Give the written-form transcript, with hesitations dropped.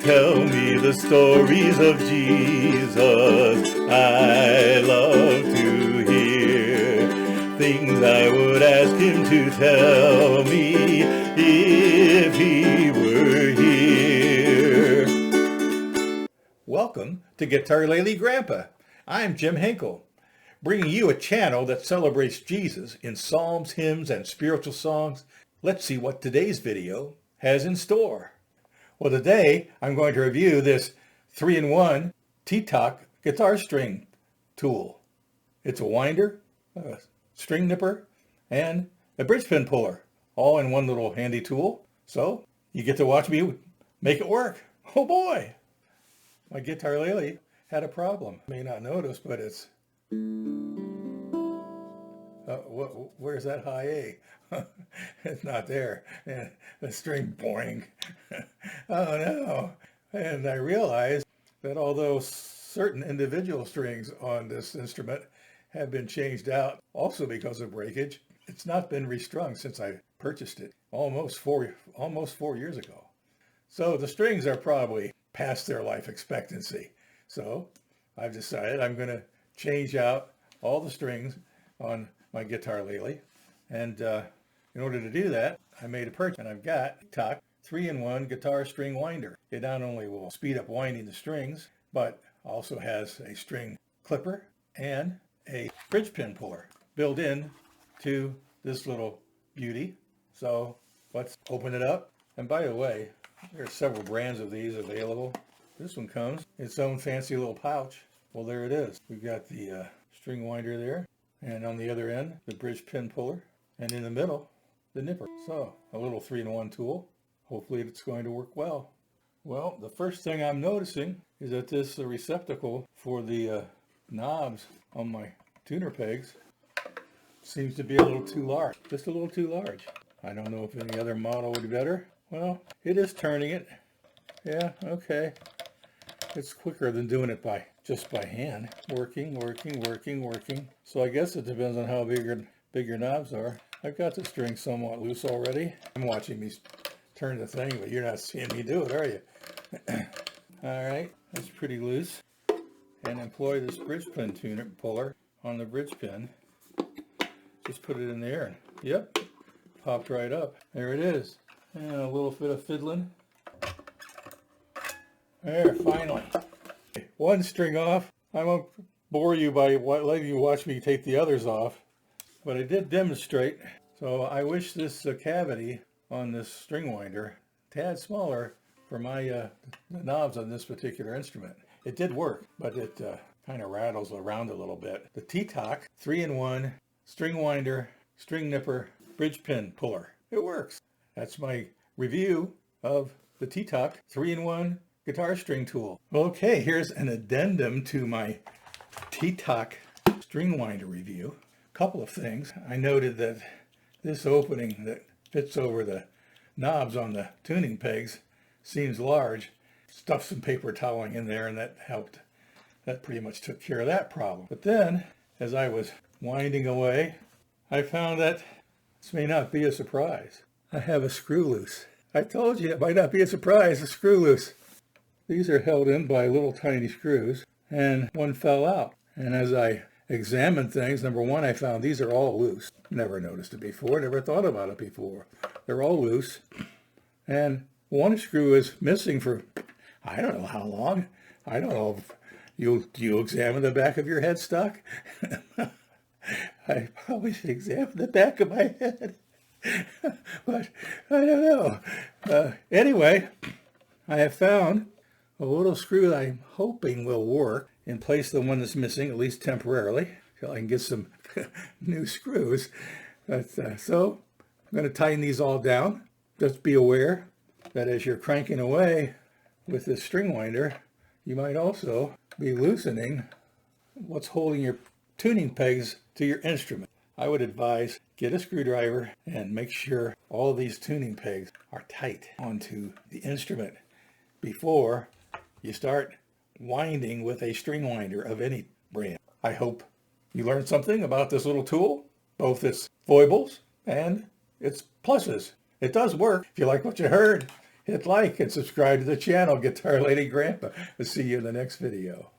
tell me the stories of Jesus. I love to hear things I would ask him to tell me if he were here. Welcome to Guitarlele Grampa. I'm Jim Henkel, bringing you a channel that celebrates Jesus in psalms, hymns, and spiritual songs. Let's see what today's video has in store. Well, today I'm going to review this 3-in-1 TeakToK guitar string tool. It's a winder, a string nipper, and a bridge pin puller, all in one little handy tool. So you get to watch me make it work. Oh boy! My Guitarlele had a problem. You may not notice, but it's... where's that high A? It's not there. And the string, boing. Oh no. And I realized that although certain individual strings on this instrument have been changed out, also because of breakage, it's not been restrung since I purchased it almost four years ago. So the strings are probably past their life expectancy. So I've decided I'm going to change out all the strings on my Guitarlele, and in order to do that, I made a purchase, and I've got TeakToK 3-in-1 guitar string winder. It not only will speed up winding the strings, but also has a string clipper and a bridge pin puller built in to this little beauty. So let's open it up. And by the way, there are several brands of these available. This one comes in its own fancy little pouch. Well, there it is. We've got the string winder there, and on the other end, the bridge pin puller, and in the middle, the nipper. So a little 3-in-1 tool. Hopefully it's going to work well. Well, the first thing I'm noticing is that this receptacle for the knobs on my tuner pegs seems to be a little too large. Just a little too large. I don't know if any other model would be better. Well, it is turning it. Yeah, okay. It's quicker than doing it just by hand. Working. So I guess it depends on how big your knobs are. I've got the string somewhat loose already. I'm watching me turn the thing, but you're not seeing me do it, are you? All right, that's pretty loose. And employ this bridge pin tuner puller on the bridge pin. Just put it in there, and yep, popped right up. There it is. And a little bit of fiddling. There, finally. One string off. I won't bore you by letting you watch me take the others off, but I did demonstrate. So I wish this cavity on this string winder a tad smaller for my the knobs on this particular instrument. It did work, but it kind of rattles around a little bit. The TeakToK 3-in-1 string winder, string nipper, bridge pin puller. It works. That's my review of the TeakToK 3-in-1 guitar string tool. Okay, here's an addendum to my TeakToK string winder review. Couple of things. I noted that this opening that fits over the knobs on the tuning pegs seems large. Stuffed some paper toweling in there, and that helped. That pretty much took care of that problem. But then, as I was winding away, I found that this may not be a surprise. I have a screw loose. I told you it might not be a surprise, a screw loose. These are held in by little tiny screws, and one fell out. And as I examined things, number one, I found these are all loose. Never noticed it before, never thought about it before. They're all loose. And one screw is missing for, I don't know how long. I don't know if do you examine the back of your headstock? I probably should examine the back of my head. But I don't know. Anyway, I have found a little screw that I'm hoping will work in place of the one that's missing, at least temporarily, till I can get some new screws. But, so I'm going to tighten these all down. Just be aware that as you're cranking away with this string winder, you might also be loosening what's holding your tuning pegs to your instrument. I would advise get a screwdriver and make sure all of these tuning pegs are tight onto the instrument before you start winding with a string winder of any brand. I hope you learned something about this little tool, both its foibles and its pluses. It does work. If you like what you heard, hit like and subscribe to the channel, Guitarlele Grampa. We'll see you in the next video.